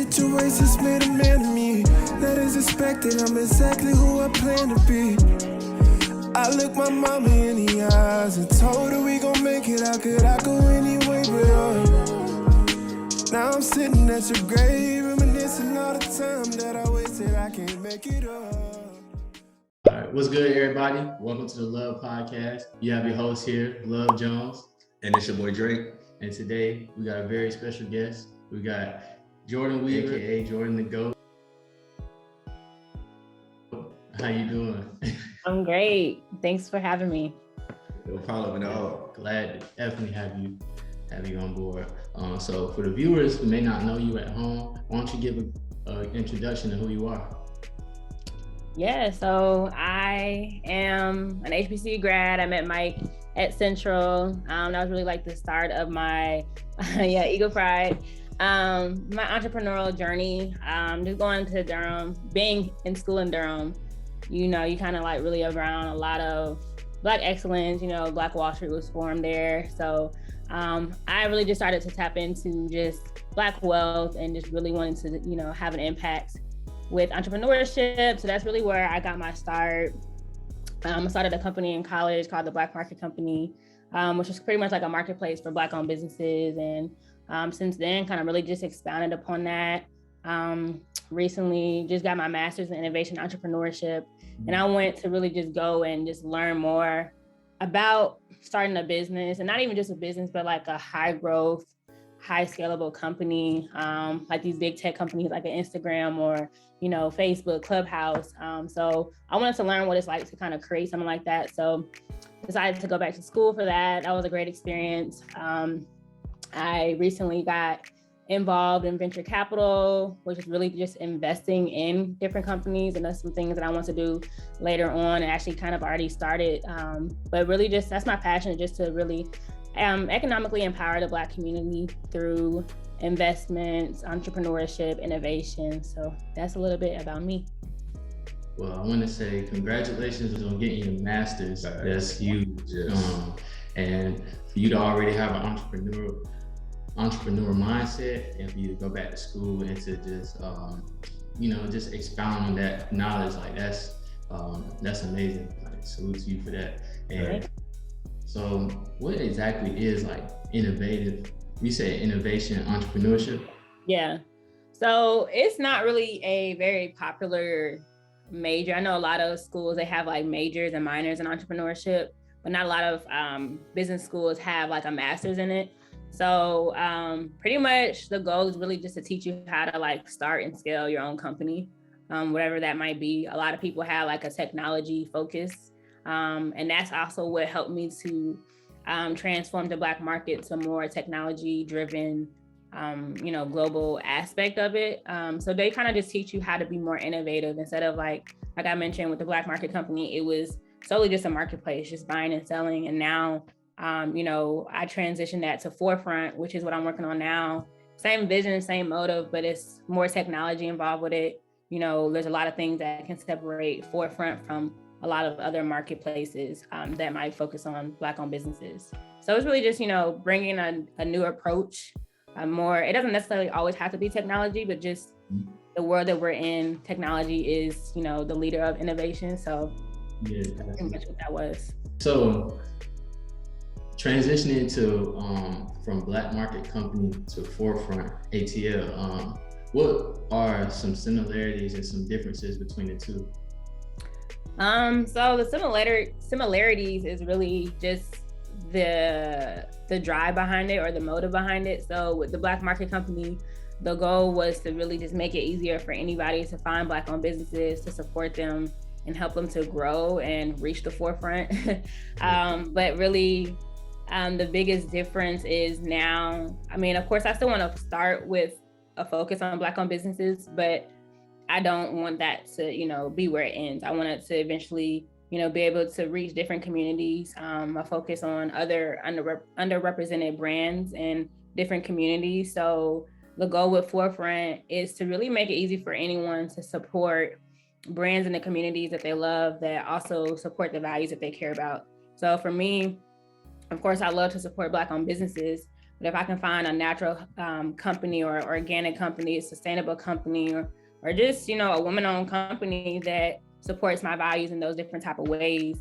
Situations made a man of me. That is expected, I'm exactly who I plan to be. I looked my mama in the eyes and told her we gon' make it. How could I go anyway but her? Now I'm sitting at your grave, reminiscing all the time that I wasted. I can't make it up. All right, what's good, everybody? Welcome to the L.U.V podcast. You have your host here, L.U.V Jones. And it's your boy Drake. And today we got a very special guest. We got Jordyn Weaver, aka Jordyn the GOAT. How you doing? I'm great. Thanks for having me. No problem at all. Glad to definitely have you on board. So for the viewers who may not know you at home, why don't you give an introduction to who you are? Yeah, so I am an HBCU grad. I met Mike at Central. That was really like the start of my Eagle Pride. My entrepreneurial journey, just going to Durham, being in school in Durham, you kind of like really around a lot of Black excellence, Black Wall Street was formed there. So I really just started to tap into just Black wealth and just really wanting to, have an impact with entrepreneurship. So that's really where I got my start. I started a company in college called the Black Market Company, which is pretty much like a marketplace for Black-owned businesses. And since then, kind of really just expounded upon that. Recently, just got my master's in innovation entrepreneurship. And I went to really just go and just learn more about starting a business, and not even just a business, but like a high growth, high scalable company, like these big tech companies like an Instagram or, Facebook, Clubhouse. So I wanted to learn what it's like to kind of create something like that. So decided to go back to school for that. That was a great experience. I recently got involved in venture capital, which is really just investing in different companies. And that's some things that I want to do later on, and actually kind of already started. But really just, that's my passion, just to really economically empower the Black community through investments, entrepreneurship, innovation. So that's a little bit about me. Well, I want to say congratulations on getting your master's. That's huge. Yes. And for you to already have an entrepreneur mindset, and for you to go back to school and to just, just expound on that knowledge, like that's amazing. Like, salute to you for that. And right. So what exactly is like innovative? You say innovation, entrepreneurship? Yeah. So it's not really a very popular major. I know a lot of schools, they have like majors and minors in entrepreneurship, but not a lot of business schools have like a master's in it. So pretty much the goal is really just to teach you how to like start and scale your own company, whatever that might be. A lot of people have like a technology focus. And that's also what helped me to transform the Black market to more technology driven, global aspect of it. So they kind of just teach you how to be more innovative instead of like I mentioned with the Black Market Company, it was solely just a marketplace, just buying and selling. And now, I transitioned that to Forefront, which is what I'm working on now. Same vision, same motive, but it's more technology involved with it. There's a lot of things that can separate Forefront from a lot of other marketplaces that might focus on Black-owned businesses. So it's really just, bringing a new approach, it doesn't necessarily always have to be technology, but just the world that we're in, technology is, the leader of innovation. So yeah, that's pretty much what that was. So transitioning to from Black Market Company to Forefront ATL, what are some similarities and some differences between the two? So the similarities is really just the drive behind it, or the motive behind it. So with the Black Market Company, the goal was to really just make it easier for anybody to find Black-owned businesses, to support them and help them to grow and reach the forefront. But really, the biggest difference is now, of course, I still want to start with a focus on Black-owned businesses, but I don't want that to, be where it ends. I want it to eventually, be able to reach different communities. I focus on other underrepresented brands and different communities. So the goal with Forefront is to really make it easy for anyone to support brands in the communities that they love, that also support the values that they care about. So for me, of course, I love to support Black-owned businesses, But if I can find a natural company or organic company, a sustainable company, or just, a woman-owned company that supports my values in those different type of ways,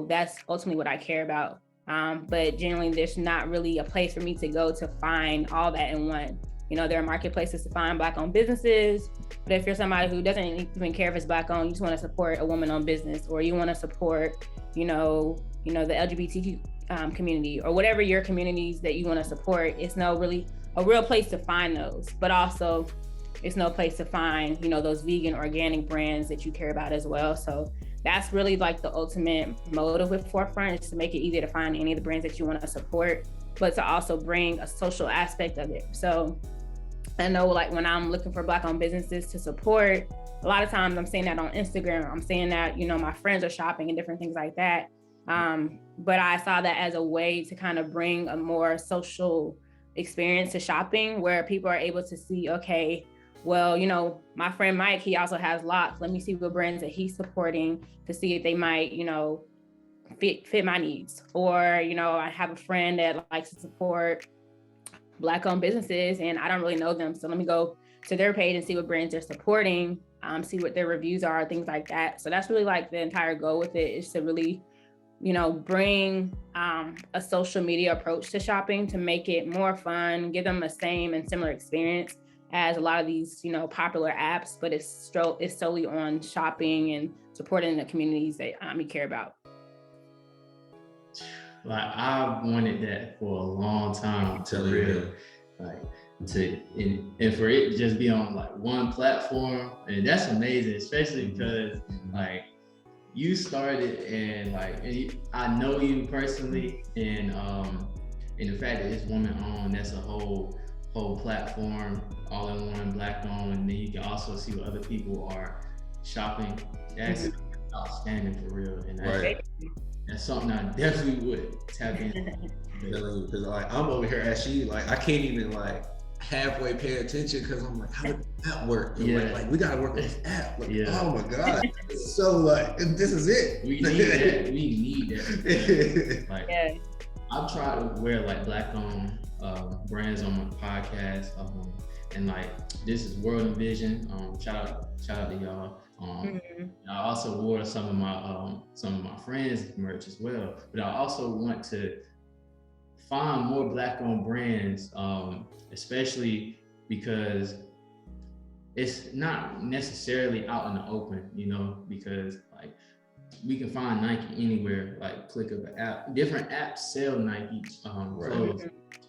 that's ultimately what I care about. But generally, there's not really a place for me to go to find all that in one. There are marketplaces to find Black-owned businesses, but if you're somebody who doesn't even care if it's Black-owned, you just want to support a woman-owned business, or you want to support, the LGBTQ community, or whatever your communities that you want to support, it's no really a real place to find those. But also, it's no place to find, those vegan, organic brands that you care about as well. So that's really like the ultimate motive with Forefront, is to make it easier to find any of the brands that you want to support, but to also bring a social aspect of it. So I know, like, when I'm looking for Black-owned businesses to support, a lot of times I'm seeing that on Instagram. I'm seeing that, my friends are shopping and different things like that. But I saw that as a way to kind of bring a more social experience to shopping, where people are able to see, okay, well, my friend Mike, he also has locks. Let me see what brands that he's supporting to see if they might, fit my needs. Or, I have a friend that likes to support Black-owned businesses and I don't really know them. So let me go to their page and see what brands they're supporting, see what their reviews are, things like that. So that's really like the entire goal with it, is to really, bring a social media approach to shopping, to make it more fun, give them the same and similar experience as a lot of these, popular apps, but it's solely on shopping and supporting the communities that you care about. Like, I've wanted that for a long time, to real, like, and for it to just be on like one platform, and that's amazing, especially because like you started, and like, and I know you personally, and the fact that it's woman-owned, that's a whole platform, all in one, Black-owned, and then you can also see what other people are shopping. That's outstanding, for real, and that's something I definitely would tap into. Because like, I'm over here as she, like, I can't even like halfway pay attention, because I'm like, how did that work? Like, we gotta work on this app. Like, oh my God. So like, this is it. We need that. Like, I've tried to wear like Black-owned brands on my podcast, and like, this is World and Vision. Shout out to y'all. I also wore some of my friends' merch as well, but I also want to find more Black-owned brands, especially because it's not necessarily out in the open, because like, we can find Nike anywhere, like click of an app. Different apps sell Nike clothes.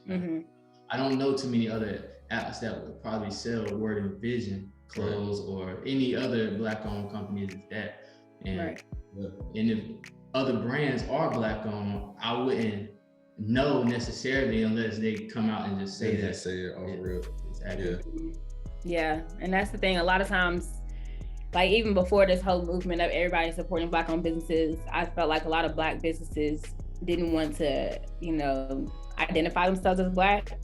I don't know too many other apps that would probably sell Word and Vision clothes or any other Black-owned companies as that. And if other brands are Black-owned, I wouldn't know necessarily unless they come out and just say that. Say it on real. Exactly. Yeah, and that's the thing. A lot of times, like, even before this whole movement of everybody supporting Black-owned businesses, I felt like a lot of Black businesses didn't want to, identify themselves as Black.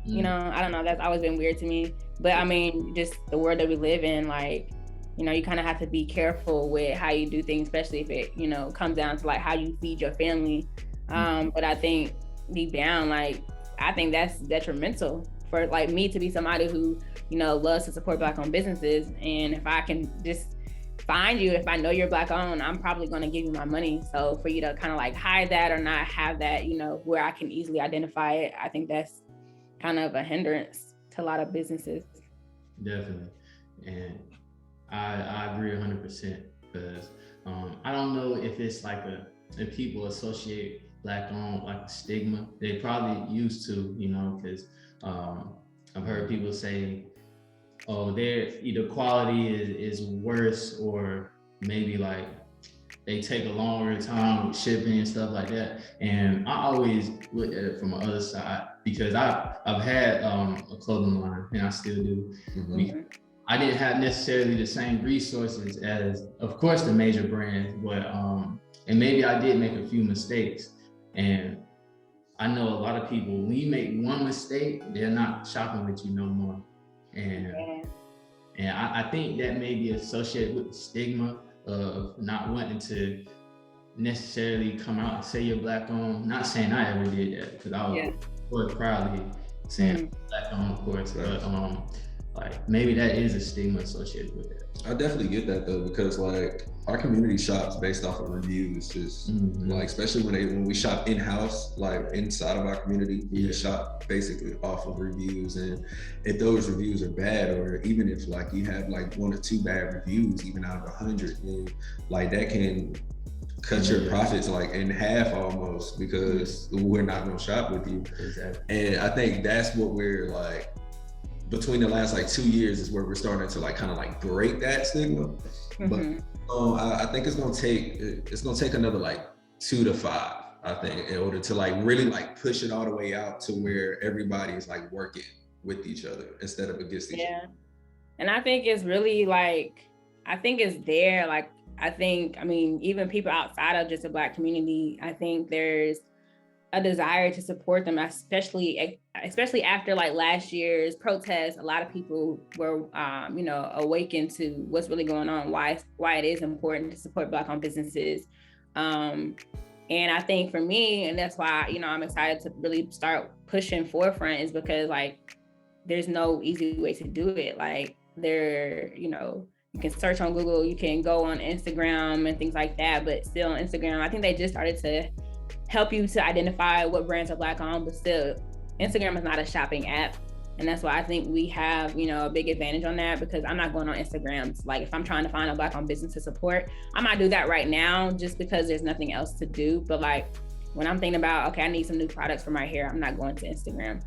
I don't know, that's always been weird to me. But I mean, just the world that we live in, like, you kind of have to be careful with how you do things, especially if it, comes down to like how you feed your family. But I think deep down, like, I think that's detrimental for like me to be somebody who, loves to support Black-owned businesses. And if I can just find you, if I know you're Black-owned, I'm probably going to give you my money. So for you to kind of like hide that or not have that, where I can easily identify it, I think that's kind of a hindrance to a lot of businesses. Definitely. And I agree 100%, because I don't know if it's like if people associate Black-owned like a stigma. They probably used to, because I've heard people say, oh, their either quality is worse, or maybe like they take a longer time with shipping and stuff like that. And I always look at it from the other side, because I've had a clothing line, and I still do. I didn't have necessarily the same resources as, of course, the major brands, but and maybe I did make a few mistakes. And I know a lot of people, when you make one mistake, they're not shopping with you no more. And I think that may be associated with the stigma of not wanting to necessarily come out and say you're Black-owned. Not saying I ever did that, because or proudly saying Black owned, of course, but like maybe that is a stigma associated with it. I definitely get that though, because like our community shops based off of reviews, just like especially when we shop in-house, like inside of our community, we shop basically off of reviews. And if those reviews are bad, or even if like you have like 1 or 2 bad reviews, even out of 100, then like that can cut your profits like in half almost, because we're not gonna shop with you. Exactly. And I think that's what we're like, between the last like 2 years is where we're starting to like kind of like break that stigma. But I think it's gonna take another like 2 to 5, I think, in order to like really like push it all the way out to where everybody is like working with each other instead of against each other. And I think it's really like, I think it's there. Like, I mean, even people outside of just the Black community, I think there's a desire to support them, especially after like last year's protests. A lot of people were, awakened to what's really going on, why it is important to support Black-owned businesses. And I think for me, and that's why, I'm excited to really start pushing Forefront, is because like, there's no easy way to do it. Like you can search on Google, you can go on Instagram and things like that, but still on Instagram, I think they just started to help you to identify what brands are Black owned, but still Instagram is not a shopping app. And that's why I think we have, a big advantage on that, because I'm not going on Instagram. Like if I'm trying to find a Black owned business to support, I might do that right now just because there's nothing else to do. But like when I'm thinking about, okay, I need some new products for my hair, I'm not going to Instagram.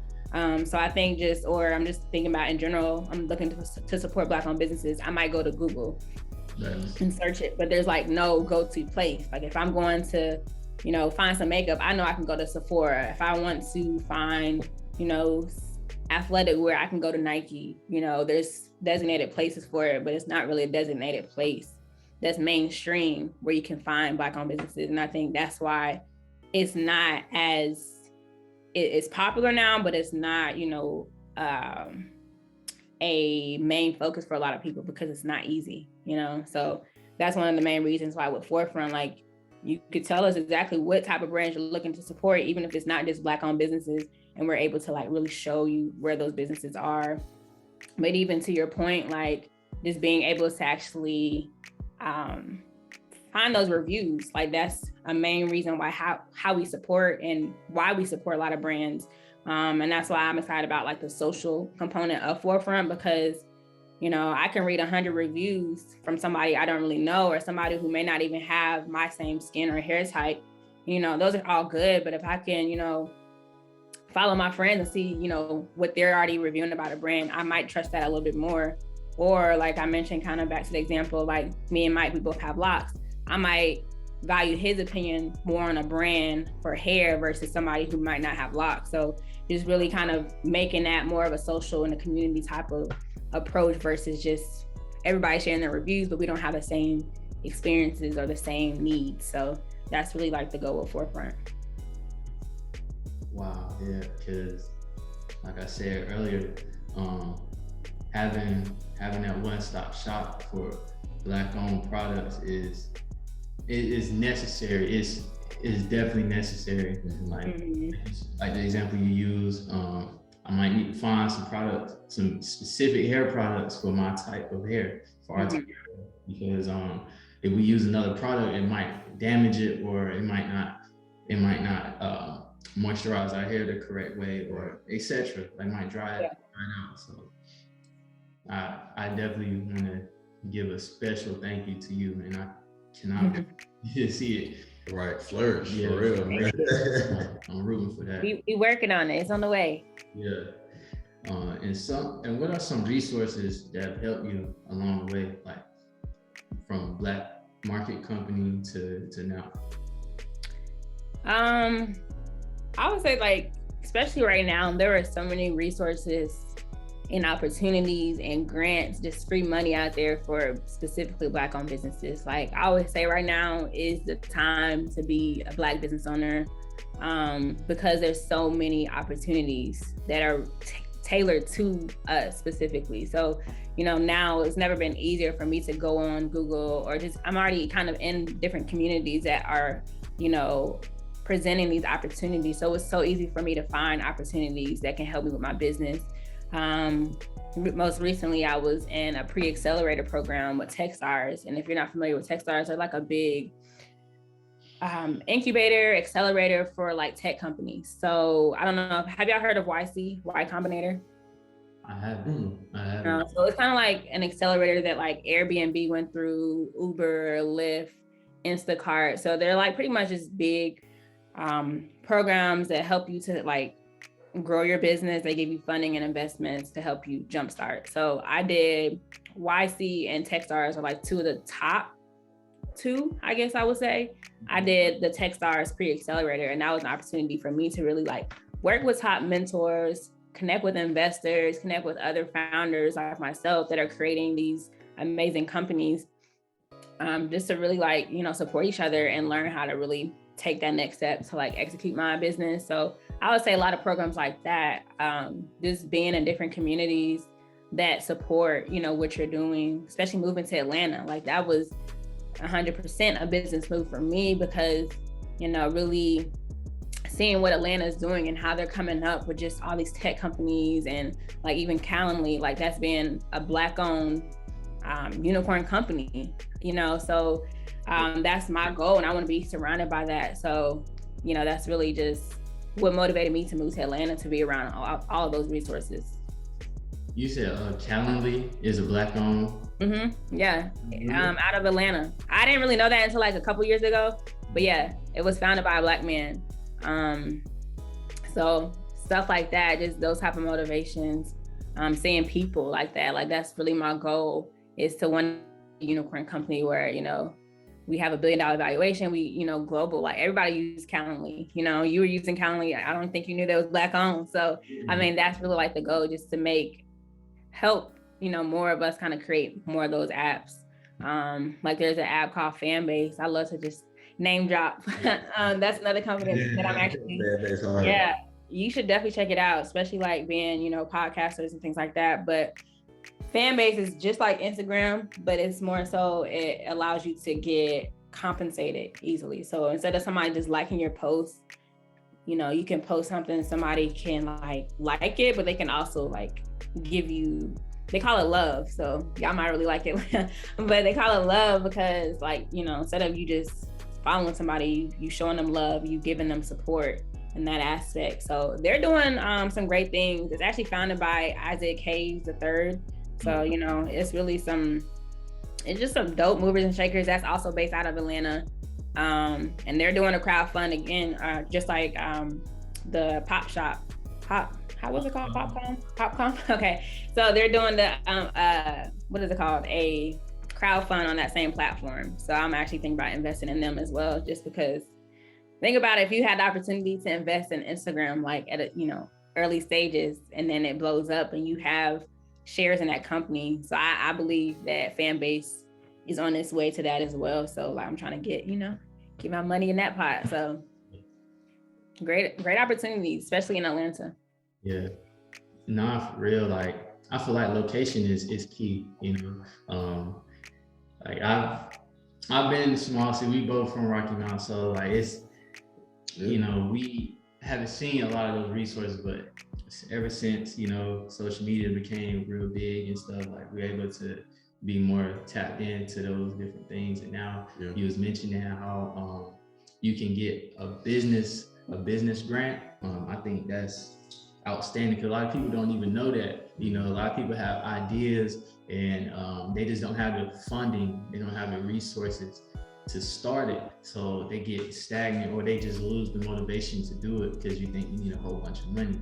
So I think I'm just thinking about in general, I'm looking to support Black owned businesses, I might go to Google and search it, but there's like no go-to place. Like if I'm going to find some makeup, I know I can go to Sephora. If I want to find, athletic wear, I can go to Nike. There's designated places for it, but it's not really a designated place that's mainstream where you can find Black-owned businesses. And I think that's why it's not as, it's popular now, but it's not, a main focus for a lot of people because it's not easy, So that's one of the main reasons why with Forefront, like, you could tell us exactly what type of brands you're looking to support, even if it's not just Black-owned businesses, and we're able to like really show you where those businesses are. But even to your point, like just being able to actually find those reviews, like that's a main reason why how we support and why we support a lot of brands. And that's why I'm excited about like the social component of Forefront, because I can read 100 reviews from somebody I don't really know, or somebody who may not even have my same skin or hair type. Those are all good. But if I can, follow my friends and see, what they're already reviewing about a brand, I might trust that a little bit more. Or like I mentioned, kind of back to the example, like me and Mike, we both have locks. I might value his opinion more on a brand for hair versus somebody who might not have locks. So just really kind of making that more of a social and a community type of approach versus just everybody sharing their reviews, but we don't have the same experiences or the same needs. So that's really like the goal of Forefront. Wow, yeah, because like I said earlier, having that one-stop shop for Black-owned products is necessary. It's definitely necessary. Like the example you use, I might need to find some specific hair products for my type of hair, for our type of hair, because if we use another product, it might damage it, or it might not moisturize our hair the correct way, or etc. Like might dry it out. So I definitely want to give a special thank you to you, and I cannot see it. Right, flourish, for real. I'm rooting for that. We working on it. It's on the way. Yeah. And what are some resources that have helped you along the way, like from Black market company to now? I would say, like, especially right now, there are so many resources and opportunities and grants, just free money out there for specifically Black-owned businesses. Like I always say, right now is the time to be a Black business owner, because there's so many opportunities that are tailored to us specifically. So, now it's never been easier for me to go on Google, or just, I'm already kind of in different communities that are, presenting these opportunities. So it's so easy for me to find opportunities that can help me with my business. Most recently, I was in a pre-accelerator program with Techstars. And if you're not familiar with Techstars, they're like a big incubator, accelerator for like tech companies. So I don't know, have y'all heard of YC, Y Combinator? I haven't. So it's kind of like an accelerator that like Airbnb went through, Uber, Lyft, Instacart. So they're like pretty much just big programs that help you to like grow your business. They give you funding and investments to help you jumpstart. So I did YC and Techstars are like two of the top two, I guess I would say. I did the Techstars pre-accelerator, and that was an opportunity for me to really like work with top mentors, connect with investors, connect with other founders like myself that are creating these amazing companies, just to really like, you know, support each other and learn how to really take that next step to like execute my business. So I would say a lot of programs like that, just being in different communities that support, you know, what you're doing, especially moving to Atlanta. Like that was 100% a business move for me because, you know, really seeing what Atlanta is doing and how they're coming up with just all these tech companies, and like even Calendly, like that's been a Black owned unicorn company, you know, so that's my goal and I want to be surrounded by that. So, you know, that's really just what motivated me to move to Atlanta, to be around all of those resources. You said Calendly is a Black owned? Yeah, out of Atlanta. I didn't really know that until like a couple years ago, but yeah, it was founded by a Black man. So stuff like that, just those type of motivations, seeing people like that, like that's really my goal, is to one unicorn company where, you know, we have $1 billion valuation, we, you know, global, like everybody uses Calendly, you know, you were using Calendly, I don't think you knew that was Black owned. So, I mean, that's really like the goal, just to help, you know, more of us kind of create more of those apps. Like there's an app called Fanbase. I love to just name drop. That's another company that I'm actually, yeah, you should definitely check it out, especially like being, you know, podcasters and things like that. But Fanbase is just like Instagram, but it's more so it allows you to get compensated easily. So instead of somebody just liking your post, you know, you can post something, somebody can like it, but they can also like give you, they call it love. So y'all might really like it, but they call it love because, like, you know, instead of you just following somebody, you showing them love, you giving them support in that aspect. So they're doing some great things. It's actually founded by Isaac Hayes III. So, you know, it's just some dope movers and shakers that's also based out of Atlanta. And they're doing a crowdfund again, just like the how was it called? Popcom? Okay. So they're doing the, what is it called? A crowdfund on that same platform. So I'm actually thinking about investing in them as well, just because think about it, if you had the opportunity to invest in Instagram, like at a, you know, early stages, and then it blows up and you have shares in that company. So I believe that Fanbase is on its way to that as well. So like, I'm trying to get my money in that pot. So great opportunities, especially in Atlanta. Yeah, no, for real. Like, I feel like location is key, you know. Like I've been in small city, we both from Rocky Mount, so like it's, you know, we haven't seen a lot of those resources, but ever since, you know, social media became real big and stuff, like we're able to be more tapped into those different things. And now you was mentioning how you can get a business grant. I think that's outstanding, because a lot of people don't even know that. You know, a lot of people have ideas and they just don't have the funding, they don't have the resources to start it, so they get stagnant or they just lose the motivation to do it because you think you need a whole bunch of money.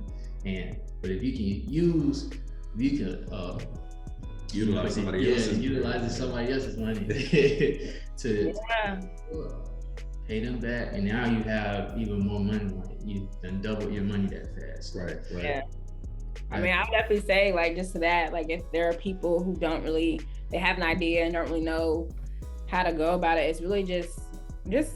But if you can utilize somebody else's money to pay them back, and now you have even more money. Like, you done double your money that fast. Right. Yeah. I mean, I would definitely say, like, just to that, like, if there are people who they have an idea and don't really know how to go about it, it's really just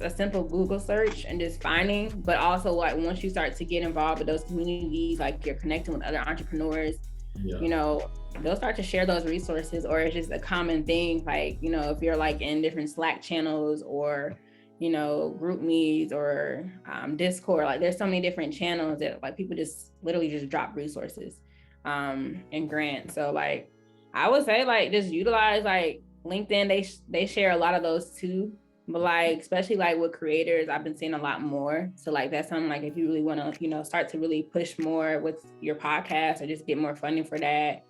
a simple Google search and just finding. But also, like, once you start to get involved with those communities, like you're connecting with other entrepreneurs, you know, they'll start to share those resources, or it's just a common thing. Like, you know, if you're like in different Slack channels or, group meets or Discord. Like there's so many different channels that like people just literally just drop resources and grants. So like I would say like just utilize like LinkedIn. They share a lot of those too. But like especially like with creators, I've been seeing a lot more. So like that's something like if you really want to start to really push more with your podcast or just get more funding for that,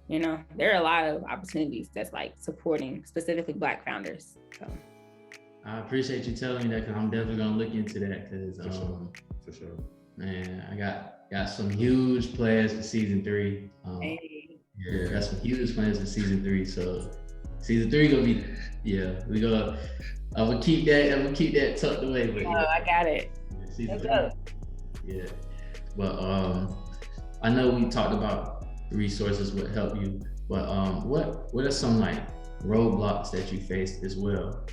there are a lot of opportunities that's like supporting specifically Black founders. So I appreciate you telling me that, because I'm definitely gonna look into that, because for sure. Man, I got some huge plans for season 3. Yeah, got some huge plans for season 3. So season 3 gonna be, I'm gonna keep that tucked away. But I got it. Season 3. Yeah. But I know we talked about resources would help you, but what are some like roadblocks that you faced as well?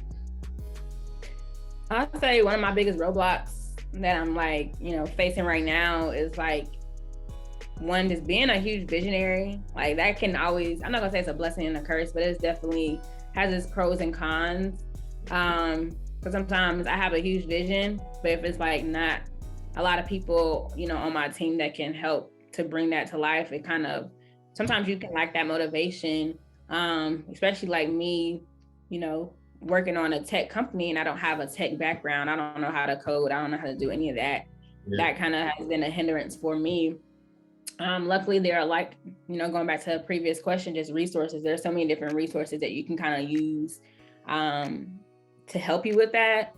I'd say one of my biggest roadblocks that I'm like, facing right now is like, one, just being a huge visionary. Like that can always, I'm not gonna say it's a blessing and a curse, but it's definitely has its pros and cons. Because sometimes I have a huge vision, but if it's like not a lot of people, on my team that can help to bring that to life, it kind of, sometimes you can lack that motivation, especially like me, working on a tech company and I don't have a tech background. I don't know how to code. I don't know how to do any of that. Yeah. That kind of has been a hindrance for me. Luckily there are like, going back to a previous question, just resources. There's so many different resources that you can kind of use to help you with that.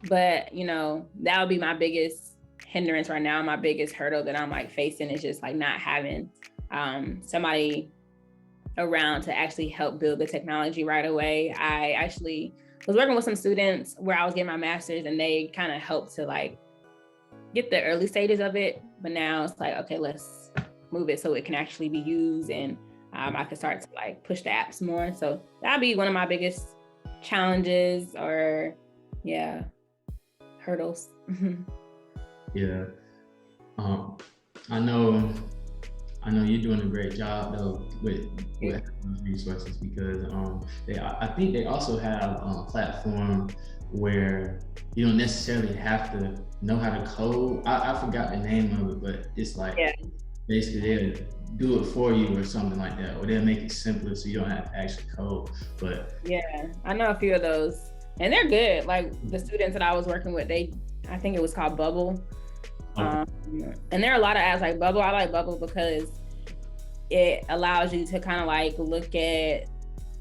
But, that would be my biggest hindrance right now. My biggest hurdle that I'm like facing is just like not having somebody around to actually help build the technology right away. I actually was working with some students where I was getting my master's, and they kind of helped to like get the early stages of it. But now it's like, okay, let's move it so it can actually be used, and I can start to like push the apps more. So that'd be one of my biggest challenges or hurdles. Yeah. I know you're doing a great job though with resources, because I think they also have a platform where you don't necessarily have to know how to code. I forgot the name of it, but it's like basically they'll do it for you or something like that, or they'll make it simpler so you don't have to actually code. But I know a few of those, and they're good. Like the students that I was working with, I think it was called Bubble. And there are a lot of apps like Bubble. I like Bubble because it allows you to kind of like look at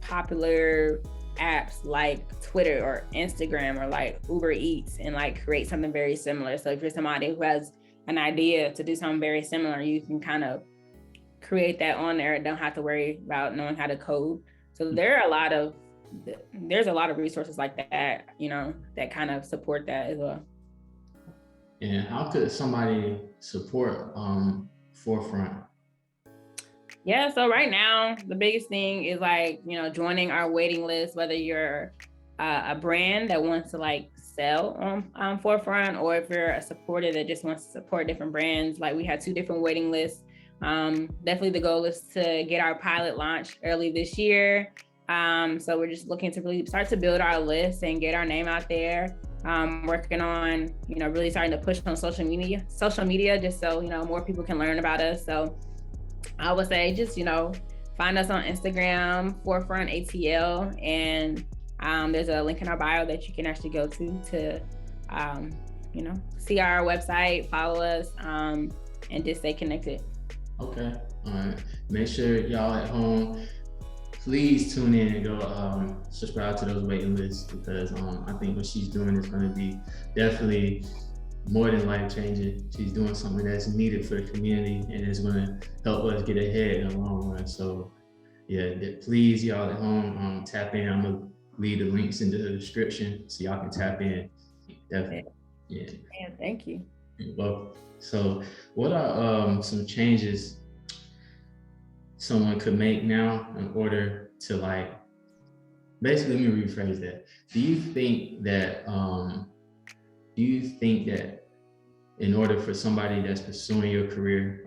popular apps like Twitter or Instagram or like Uber Eats and like create something very similar. So if you're somebody who has an idea to do something very similar, you can kind of create that on there and don't have to worry about knowing how to code. So there's a lot of resources like that, that kind of support that as well. And how could somebody support Forefront? Yeah, so right now, the biggest thing is like, joining our waiting list, whether you're a brand that wants to like sell on Forefront, or if you're a supporter that just wants to support different brands. Like we had 2 different waiting lists. Definitely the goal is to get our pilot launched early this year. So we're just looking to really start to build our list and get our name out there. Working on, really starting to push on social media, just so, more people can learn about us. So I would say just, find us on Instagram, Forefront ATL, and there's a link in our bio that you can actually go to see our website, follow us, and just stay connected. Okay. All right. Make sure y'all at home, please tune in and go subscribe to those waiting lists, because I think what she's doing is going to be definitely more than life-changing. She's doing something that's needed for the community and is going to help us get ahead in the long run. So please, y'all at home, tap in. I'm going to leave the links in the description so y'all can tap in. Definitely. Yeah, thank you. Well, so what are some changes someone could make now in order to like, basically, let me rephrase that. Do you think that in order for somebody that's pursuing your career,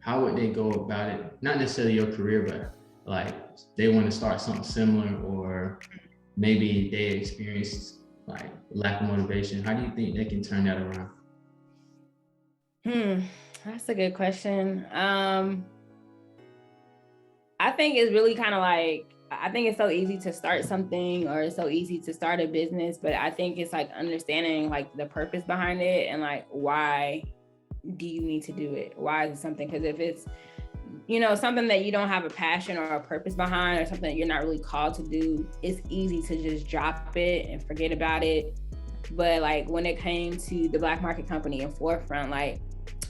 how would they go about it? Not necessarily your career, but like they want to start something similar, or maybe they experienced like lack of motivation, how do you think they can turn that around? That's a good question. I think it's really kind of like, I think it's so easy to start something, or it's so easy to start a business, but I think it's like understanding like the purpose behind it and like, why do you need to do it? Why is it something? Because if it's, you know, something that you don't have a passion or a purpose behind, or something that you're not really called to do, it's easy to just drop it and forget about it. But like when it came to the Black Market Company and Forefront, like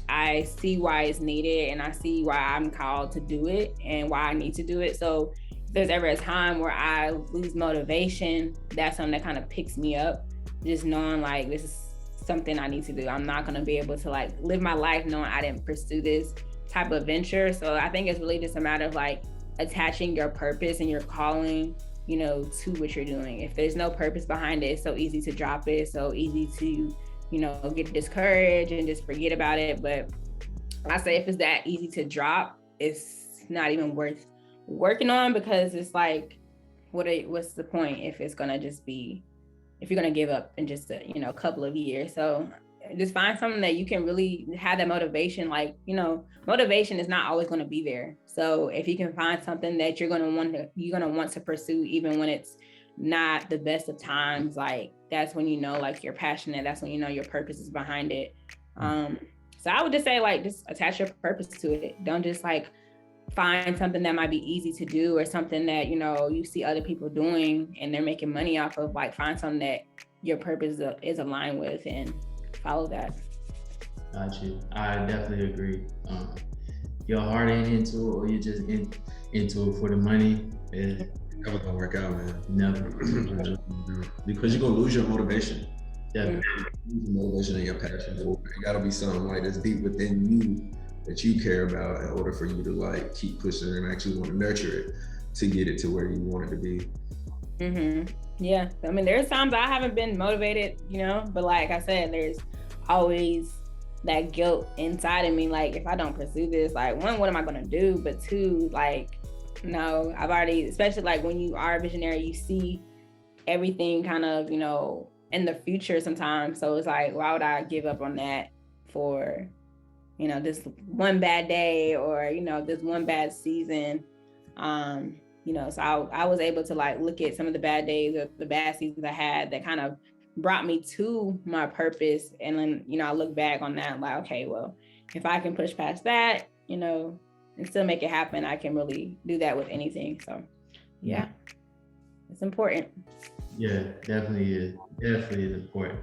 I see why it's needed, and I see why I'm called to do it and why I need to do it. So if there's ever a time where I lose motivation, that's something that kind of picks me up, just knowing like this is something I need to do. I'm not going to be able to like live my life knowing I didn't pursue this type of venture. So I think it's really just a matter of like attaching your purpose and your calling, you know, to what you're doing. If there's no purpose behind it, it's so easy to drop it. It's so easy to, you know, get discouraged and just forget about it. But I say if it's that easy to drop, it's not even worth working on, because it's like, what's the point if it's gonna just be, if you're gonna give up in just a, you know, couple of years. So just find something that you can really have that motivation. Like, you know, motivation is not always going to be there. So if you can find something that you're going to want to pursue, even when it's not the best of times, like that's when you know, like you're passionate. That's when you know your purpose is behind it. So I would just say, like, just attach your purpose to it. Don't just like find something that might be easy to do, or something that, you know, you see other people doing and they're making money off of. Like find something that your purpose is aligned with and follow that. Got you. I definitely agree. Your heart ain't into it, or you're just into it for the money. It's never gonna work out, man. Never. Because you're gonna lose your motivation. Definitely. Lose your motivation and your passion for it. It gotta be something like that's deep within you that you care about in order for you to like keep pushing and actually want to nurture it to get it to where you want it to be. Yeah, I mean, there's times I haven't been motivated, you know, but like I said, there's always that guilt inside of me. Like if I don't pursue this, like one, what am I gonna do? But two, like, no, I've already, especially like when you are a visionary, you see everything kind of, you know, in the future sometimes. So it's like, why would I give up on that for, you know, this one bad day, or, you know, this one bad season? You know, so I was able to like look at some of the bad days or the bad seasons I had that kind of brought me to my purpose. And then, you know, I look back on that like, okay, well, if I can push past that, you know, and still make it happen, I can really do that with anything. So yeah, it's important. Yeah, definitely is. Definitely is important.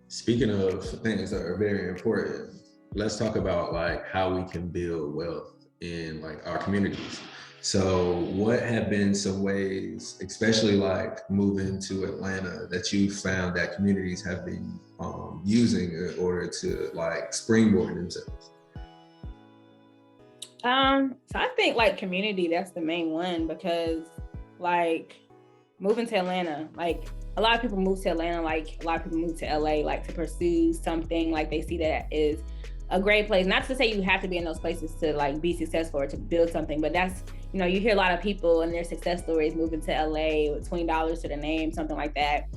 Speaking of things that are very important, let's talk about like how we can build wealth in like our communities. So what have been some ways, especially like moving to Atlanta, that you found that communities have been using in order to like springboard themselves? So I think like community, that's the main one, because like moving to Atlanta, like a lot of people move to Atlanta, like a lot of people move to LA, like to pursue something, like they see that is a great place. Not to say you have to be in those places to like be successful or to build something, but that's, you know, you hear a lot of people and their success stories moving to LA with $20 to the name, something like that.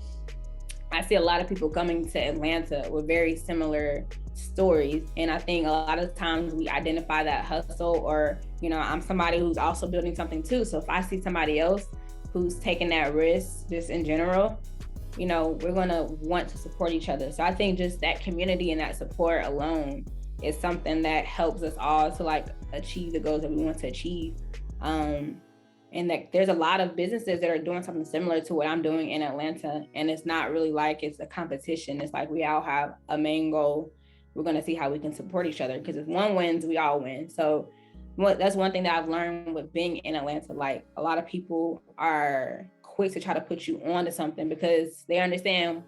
I see a lot of people coming to Atlanta with very similar stories. And I think a lot of times we identify that hustle, or, you know, I'm somebody who's also building something too. So if I see somebody else who's taking that risk, just in general, you know, we're gonna want to support each other. So I think just that community and that support alone is something that helps us all to like achieve the goals that we want to achieve. And that there's a lot of businesses that are doing something similar to what I'm doing in Atlanta. And it's not really like it's a competition. It's like we all have a main goal. We're going to see how we can support each other, because if one wins, we all win. So that's one thing that I've learned with being in Atlanta. Like a lot of people are quick to try to put you on to something because they understand,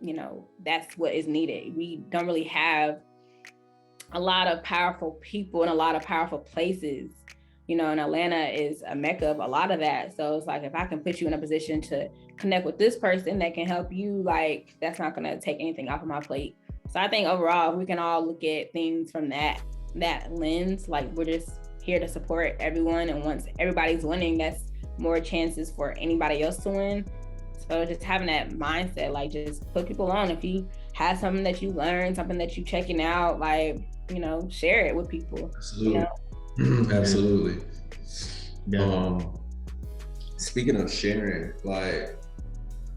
you know, that's what is needed. We don't really have a lot of powerful people in a lot of powerful places. You know, and Atlanta is a mecca of a lot of that. So it's like, if I can put you in a position to connect with this person that can help you, like, that's not going to take anything off of my plate. So I think overall, if we can all look at things from that lens, like we're just here to support everyone. And once everybody's winning, that's more chances for anybody else to win. So just having that mindset, like just put people on. If you have something that you learned, something that you checking out, like, share it with people. Absolutely. Absolutely. Speaking of sharing, like,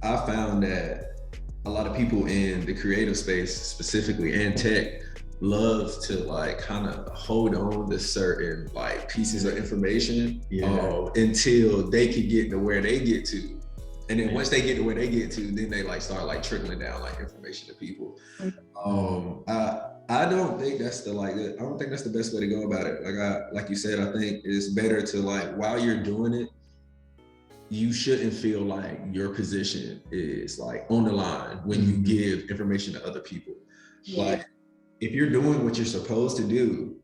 I found that a lot of people in the creative space specifically and tech love to like kind of hold on to certain like pieces of information until they can get to where they get to. And then once they get to where they get to, then they like start like trickling down like information to people. I don't think that's the best way to go about it. Like you said, I think it's better to like, while you're doing it, you shouldn't feel like your position is like on the line when you give information to other people. Like, if you're doing what you're supposed to do,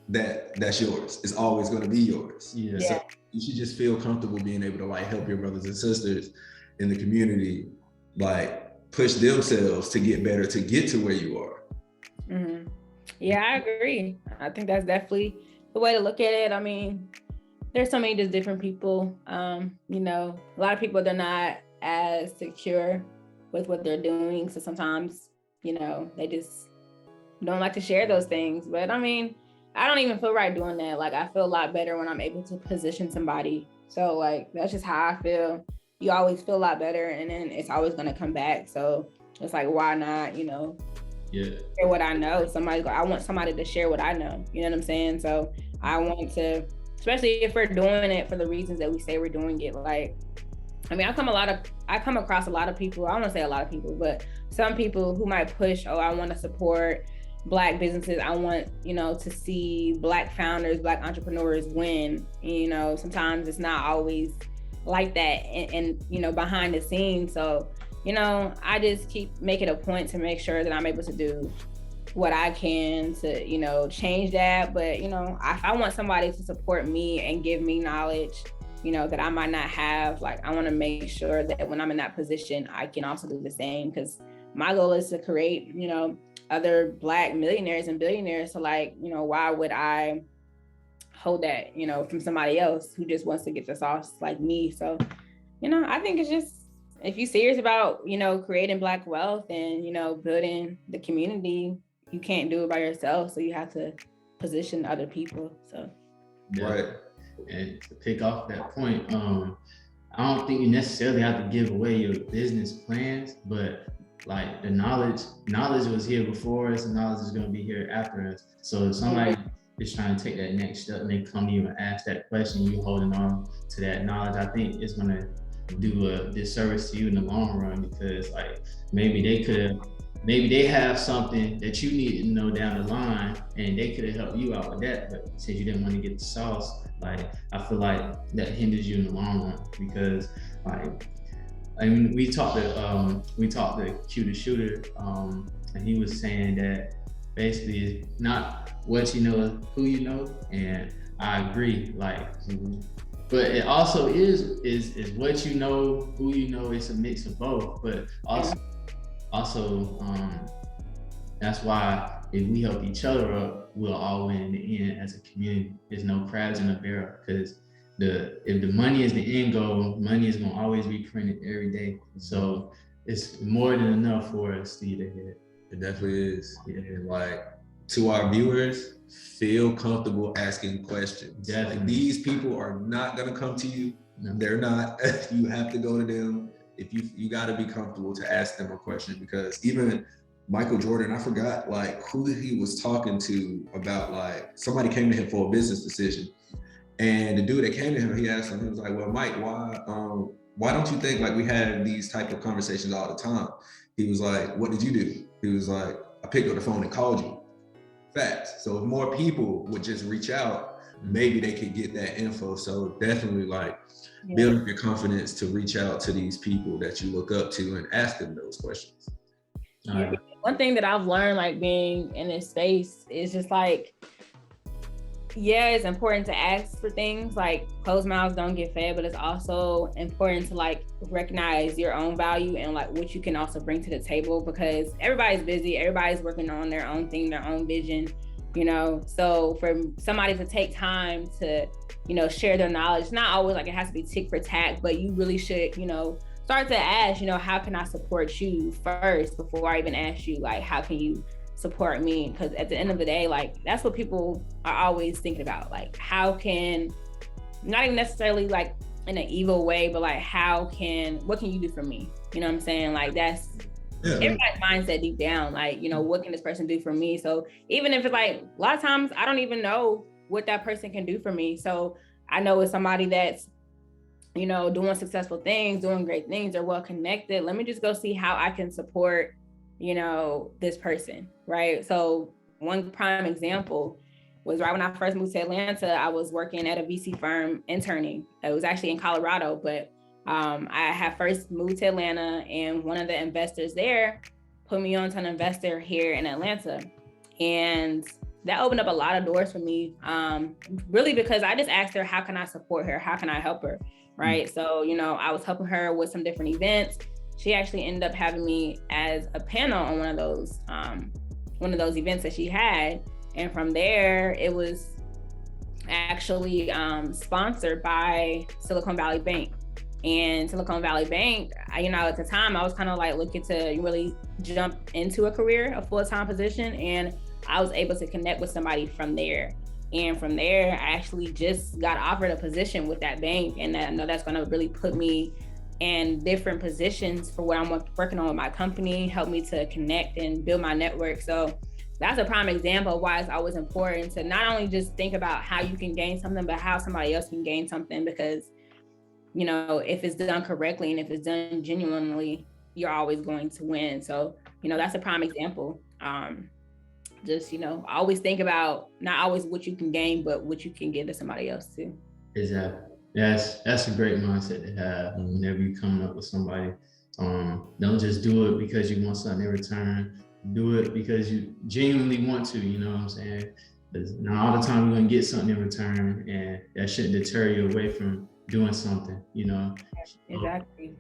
that's yours. It's always going to be yours. So you should just feel comfortable being able to like help your brothers and sisters in the community, like push themselves to get better, to get to where you are. Yeah, I agree. I think that's definitely the way to look at it. I mean, there's so many just different people. A lot of people, they're not as secure with what they're doing. So sometimes, they just don't like to share those things. But I mean, I don't even feel right doing that. Like, I feel a lot better when I'm able to position somebody. So like, that's just how I feel. You always feel a lot better, and then it's always going to come back. So it's like, why not, share what I know? I want somebody to share what I know. You know what I'm saying? So I want to, especially if we're doing it for the reasons that we say we're doing it. Like, I mean, I come across a lot of people. I don't want to say a lot of people, but some people who might push, I want to support Black businesses. I want, to see Black founders, Black entrepreneurs win. Sometimes it's not always like that and behind the scenes. So, I just keep making a point to make sure that I'm able to do what I can to, change that. But, I want somebody to support me and give me knowledge, that I might not have. Like, I want to make sure that when I'm in that position, I can also do the same, because my goal is to create, other Black millionaires and billionaires. So like, why would I hold that, from somebody else who just wants to get the sauce like me? So, I think it's just, if you're serious about, creating Black wealth and, building the community, you can't do it by yourself. So you have to position other people. So. Right. And to pick off that point, I don't think you necessarily have to give away your business plans, but like the knowledge was here before us, and knowledge is going to be here after us. So if somebody is trying to take that next step and they come to you and ask that question, you holding on to that knowledge, I think it's going to do a disservice to you in the long run, because like maybe they have something that you need to know down the line, and they could have helped you out with that, but since you didn't want to get the sauce, like I feel like that hinders you in the long run. Because like, I mean, we talked to Q the Shooter, and he was saying that basically it's not what you know, who you know, and I agree. Like, but it also is what you know, who you know. It's a mix of both, but also that's why if we help each other up, we'll all win in the end as a community. There's no crabs in a barrel, because if the money is the end goal, money is gonna always be printed every day. So it's more than enough for us to get ahead. It definitely is. And like, to our viewers, feel comfortable asking questions. Definitely. Like, these people are not gonna come to you. No. They're not. You have to go to them. If you gotta be comfortable to ask them a question, because even Michael Jordan, I forgot like who he was talking to about, like, somebody came to him for a business decision. And the dude that came to him, he asked him, he was like, well, Mike, why don't you think like we have these type of conversations all the time? He was like, what did you do? He was like, I picked up the phone and called you. Facts. So if more people would just reach out, maybe they could get that info. So definitely like build up your confidence to reach out to these people that you look up to and ask them those questions. Yeah. One thing that I've learned, like being in this space, is just like, it's important to ask for things. Like, closed mouths don't get fed, but it's also important to like recognize your own value and like what you can also bring to the table, because everybody's busy, everybody's working on their own thing, their own vision, so for somebody to take time to share their knowledge, not always like it has to be tick for tack, but you really should start start to ask, you know, how can I support you first before I even ask you, like, how can you support me? Because at the end of the day, like, that's what people are always thinking about. Like, how can, not even necessarily like in an evil way, but like, what can you do for me? You know what I'm saying? Like, that's everybody's mindset deep down. Like, you know, what can this person do for me? So even if it's like, a lot of times I don't even know what that person can do for me. So I know it's somebody that's, you know, doing successful things, doing great things, they're well connected. Let me just go see how I can support, you know, this person, right? So one prime example was right when I first moved to Atlanta, I was working at a VC firm interning. It was actually in Colorado, but I had first moved to Atlanta, and one of the investors there put me on to an investor here in Atlanta. And that opened up a lot of doors for me, really because I just asked her, how can I support her? How can I help her? Right. So, you know, I was helping her with some different events. She actually ended up having me as a panel on one of those events that she had. And from there, it was actually sponsored by Silicon Valley Bank. And Silicon Valley Bank, you know, at the time I was kind of like looking to really jump into a career, a full-time position. And I was able to connect with somebody from there. And from there, I actually just got offered a position with that bank. And I know that's going to really put me in different positions for what I'm working on with my company, help me to connect and build my network. So that's a prime example of why it's always important to not only just think about how you can gain something, but how somebody else can gain something. Because, you know, if it's done correctly and if it's done genuinely, you're always going to win. So, you know, that's a prime example. Just, you know, always think about not always what you can gain, but what you can give to somebody else too. Exactly. That's a great mindset to have whenever you're coming up with somebody. Don't just do it because you want something in return. Do it because you genuinely want to, you know what I'm saying? Because not all the time you're gonna get something in return, and that shouldn't deter you away from doing something, you know? Exactly.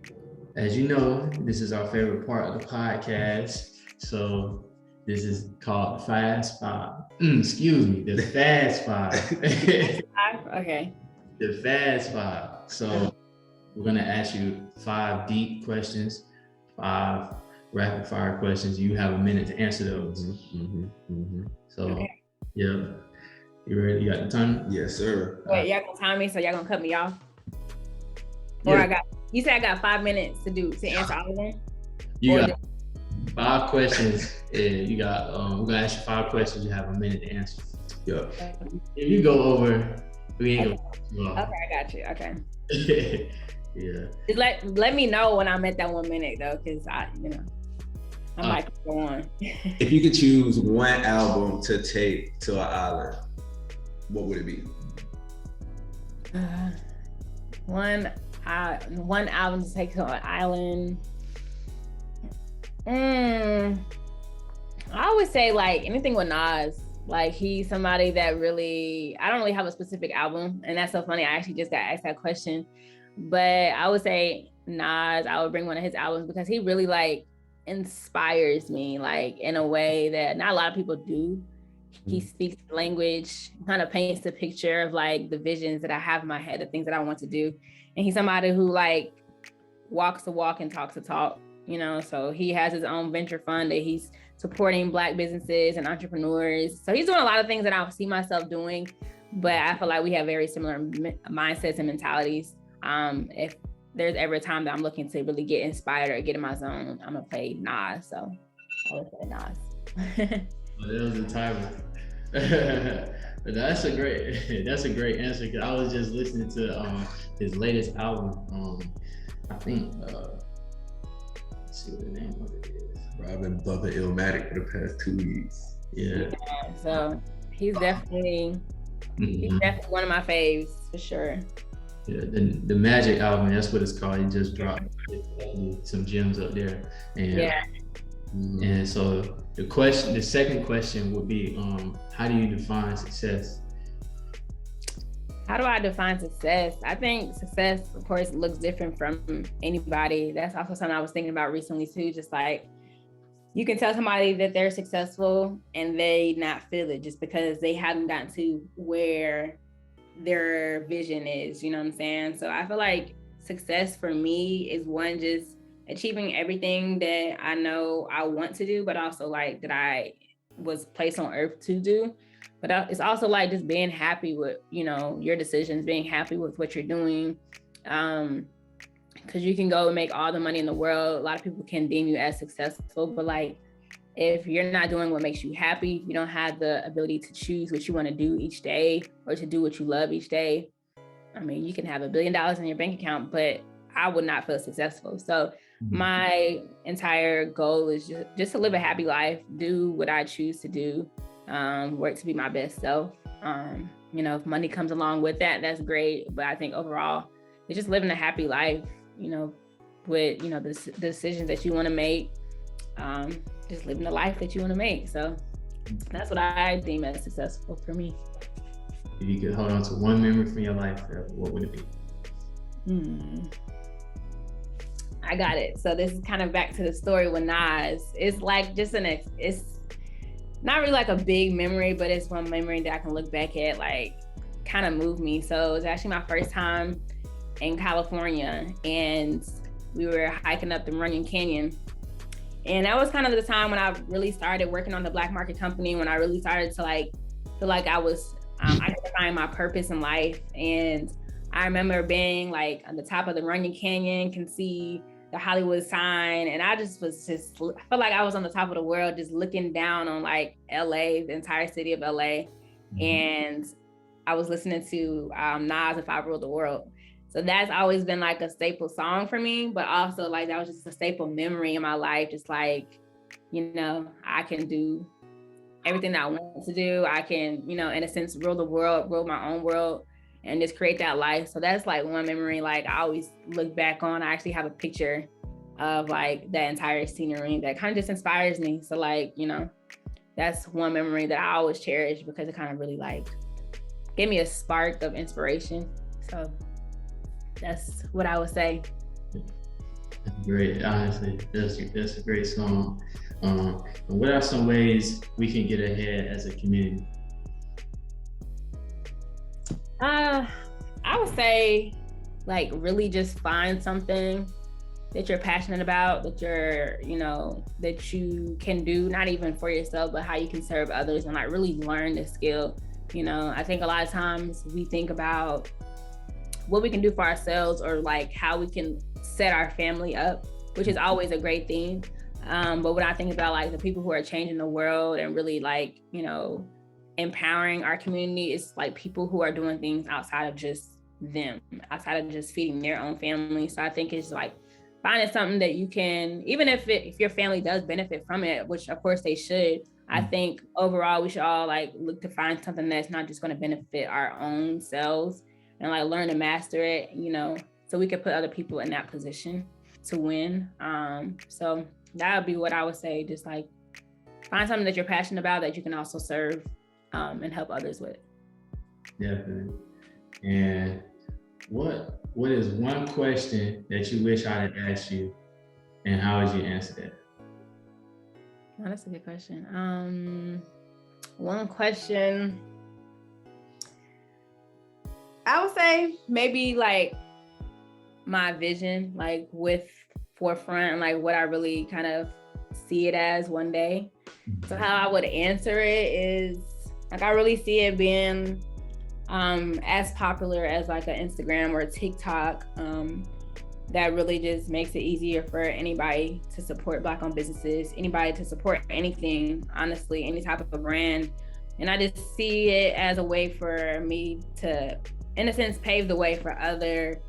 As you know, this is our favorite part of the podcast. So this is called the Fast Five. Excuse me, the Fast Five. Okay. The Fast Five. So we're gonna ask you 5 deep questions, 5 rapid fire questions. You have a minute to answer those. So, okay. Yeah. You ready? You got the time? Yes, sir. Wait, y'all gonna time me, so y'all gonna cut me off? Or yeah. You said I got 5 minutes to answer all of them? You got 5 questions, and you got, we're gonna ask you 5 questions. You have a minute to answer. Yeah. If you go over, we ain't gonna. Okay, I got you. Okay. Yeah. Just let me know when I'm at that 1 minute though, because I might go on. If you could choose one album to take to an island, what would it be? One album to take to an island. I always say like anything with Nas. Like he's somebody that really, I don't really have a specific album, and that's so funny. I actually just got asked that question, but I would say Nas. I would bring one of his albums because he really like inspires me like in a way that not a lot of people do. He speaks the language, kind of paints the picture of like the visions that I have in my head, the things that I want to do. And he's somebody who like walks the walk and talks the talk, you know? So he has his own venture fund that he's supporting Black businesses and entrepreneurs. So he's doing a lot of things that I see myself doing, but I feel like we have very similar mindsets and mentalities. If there's ever a time that I'm looking to really get inspired or get in my zone, I'm gonna play Nas. So I would say Nas. That was a timer. That's a great answer, because I was just listening to his latest album. I think let's see what the name of it is. Bro, I've been bumping Illmatic for the past 2 weeks. Yeah. So he's definitely one of my faves for sure. Yeah, the Magic album, that's what it's called. He just dropped some gems up there. And, yeah. And so the second question would be, how do you define success? How do I define success? I think success, of course, looks different from anybody. That's also something I was thinking about recently too. Just like, you can tell somebody that they're successful and they not feel it just because they haven't gotten to where their vision is, you know what I'm saying? So I feel like success for me is one, just achieving everything that I know I want to do, but also like that I was placed on earth to do. But it's also like just being happy with, you know, your decisions, being happy with what you're doing. Because you can go and make all the money in the world. A lot of people can deem you as successful, but like, if you're not doing what makes you happy, you don't have the ability to choose what you want to do each day or to do what you love each day. I mean, you can have $1 billion in your bank account, but I would not feel successful. So my entire goal is just to live a happy life, do what I choose to do, work to be my best self. You know, if money comes along with that, that's great. But I think overall, it's just living a happy life, you know, with, you know, the decisions that you want to make, just living the life that you want to make. So that's what I deem as successful for me. If you could hold on to one memory from your life, what would it be? I got it. So this is kind of back to the story with Nas. It's like just it's not really like a big memory, but it's one memory that I can look back at, like kind of moved me. So it was actually my first time in California, and we were hiking up the Runyon Canyon. And that was kind of the time when I really started working on the Black Market Company, when I really started to like feel like I was identifying my purpose in life. And I remember being like on the top of the Runyon Canyon, can see the Hollywood sign. And I felt like I was on the top of the world, just looking down on like LA, the entire city of LA. And I was listening to Nas, If I Ruled the World. So that's always been like a staple song for me, but also like that was just a staple memory in my life. Just like, you know, I can do everything that I want to do. I can, you know, in a sense, rule the world, rule my own world, and just create that life. So that's like one memory like I always look back on. I actually have a picture of like that entire scenery that kind of just inspires me. So like, you know, that's one memory that I always cherish because it kind of really like gave me a spark of inspiration. So that's what I would say. Great, honestly, that's a great song. What are some ways we can get ahead as a community? I would say like really just find something that you're passionate about, that you're, you know, that you can do, not even for yourself, but how you can serve others, and like really learn the skill. You know, I think a lot of times we think about what we can do for ourselves or like how we can set our family up, which is always a great thing. But when I think about like the people who are changing the world and really like, you know, empowering our community, it's like people who are doing things outside of just them, outside of just feeding their own family. So I think it's like finding something that you can, even if your family does benefit from it, which of course they should, I think overall we should all like look to find something that's not just going to benefit our own selves, and like learn to master it, you know, so we could put other people in that position to win. So that would be what I would say, just like find something that you're passionate about that you can also serve and help others with. Definitely. And what is one question that you wish I had asked you, and how would you answer that? Oh, that's a good question. One question, I would say maybe like my vision, like with forefront, like what I really kind of see it as one day. So how I would answer it is like I really see it being as popular as like an Instagram or a TikTok, that really just makes it easier for anybody to support Black-owned businesses, anybody to support anything, honestly, any type of a brand. And I just see it as a way for me to, in a sense, pave the way for other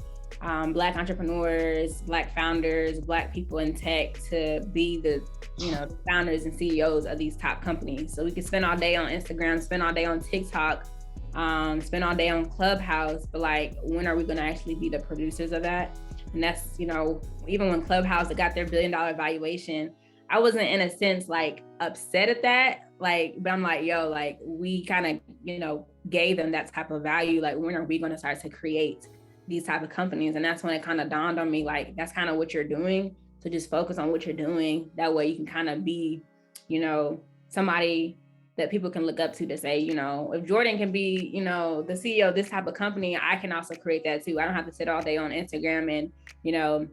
Black entrepreneurs, Black founders, Black people in tech to be the, you know, the founders and CEOs of these top companies. So we can spend all day on Instagram, spend all day on TikTok, spend all day on Clubhouse, but like, when are we gonna actually be the producers of that? And that's, you know, even when Clubhouse got their $1 billion valuation, I wasn't in a sense like upset at that, like, but I'm like, yo, like we kind of, you know, gave them that type of value. Like, when are we going to start to create these type of companies? And that's when it kind of dawned on me, like, that's kind of what you're doing. So just focus on what you're doing. That way you can kind of be, you know, somebody that people can look up to say, you know, if Jordyn can be, you know, the CEO of this type of company, I can also create that too. I don't have to sit all day on Instagram and, you know,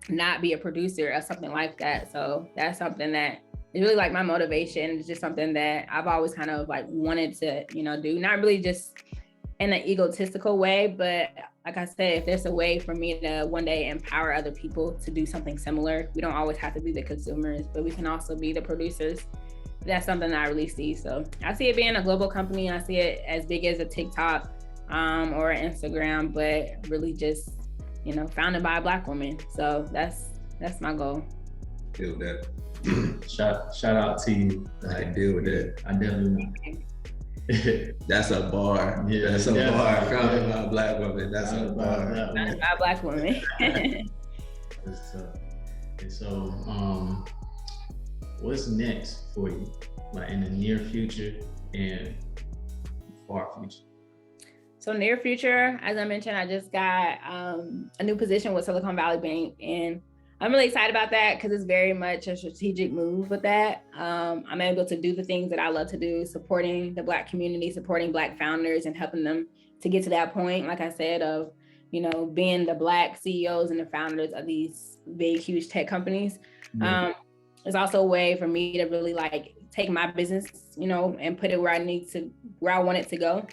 not be a producer or something like that. So that's something that is really like my motivation. It's just something that I've always kind of like wanted to, you know, do. Not really just in an egotistical way, but like I said, if there's a way for me to one day empower other people to do something similar, we don't always have to be the consumers, but we can also be the producers. That's something that I really see. So I see it being a global company. I see it as big as a TikTok or Instagram, but really just, you know, founded by a Black woman. So that's my goal. Deal with that. Shout out to you. I deal with that. I definitely know. That's a bar. Yeah, that's a bar. Founded by a Black woman. That's a bar. Founded by a Black woman. That's tough. And so, what's next for you, like in the near future and far future? So near future, as I mentioned, I just got a new position with Silicon Valley Bank, and I'm really excited about that because it's very much a strategic move with that. I'm able to do the things that I love to do, supporting the Black community, supporting Black founders, and helping them to get to that point, like I said, of, you know, being the Black CEOs and the founders of these big, huge tech companies. Mm-hmm. It's also a way for me to really like take my business, you know, and put it where I want it to go.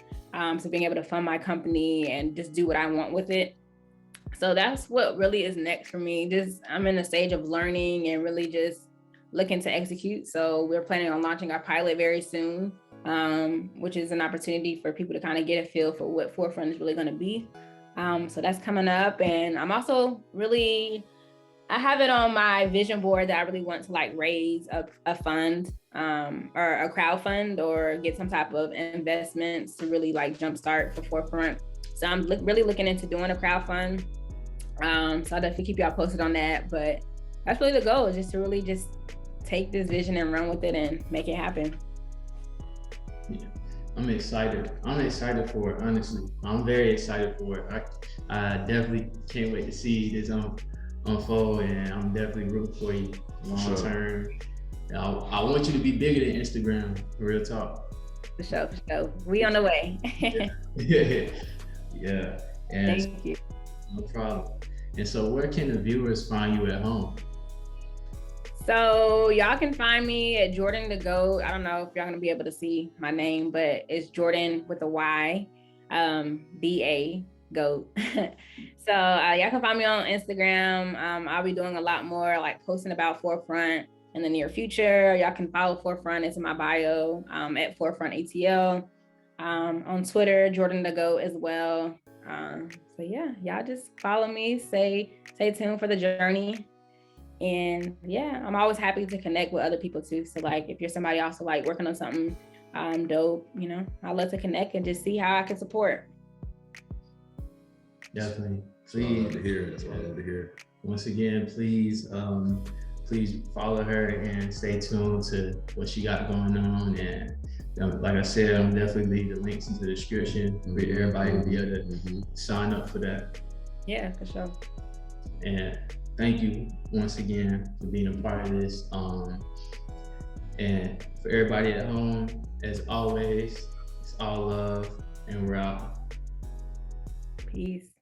So being able to fund my company and just do what I want with it. So that's what really is next for me. Just, I'm in the stage of learning and really just looking to execute. So we're planning on launching our pilot very soon, which is an opportunity for people to kind of get a feel for what Forefront is really going to be. So that's coming up. And I'm also really, I have it on my vision board that I really want to like raise a fund or a crowd fund or get some type of investments to really like jumpstart for Forefront. So I'm really looking into doing a crowd fund. So I'll definitely keep y'all posted on that. But that's really the goal, is just to really just take this vision and run with it and make it happen. Yeah, I'm excited. I'm excited for it, honestly. I'm very excited for it. I definitely can't wait to see this unfold, and I'm definitely rooting for you long term. I want you to be bigger than Instagram, real talk. For sure. We on the way. Yeah. And thank you. No problem. And so where can the viewers find you at home? So y'all can find me at Jordyn the Goat. I don't know if y'all gonna be able to see my name, but it's Jordyn with a Y, B-A, Goat. So y'all can find me on Instagram. I'll be doing a lot more like posting about Forefront in the near future. Y'all can follow Forefront. It's in my bio at Forefront ATL. On Twitter, Jordyn the Goat as well. So yeah, y'all just follow me, stay tuned for the journey. And yeah, I'm always happy to connect with other people too. So like, if you're somebody also like working on something dope, you know, I love to connect and just see how I can support. Definitely. Please. I love to hear it. That's what I love to hear. Once again, please follow her and stay tuned to what she got going on. And like I said, I'm definitely leave the links into the description for everybody to be able to sign up for that. Yeah, for sure. And thank you once again for being a part of this. And for everybody at home, as always, it's all love, and we're out. Peace.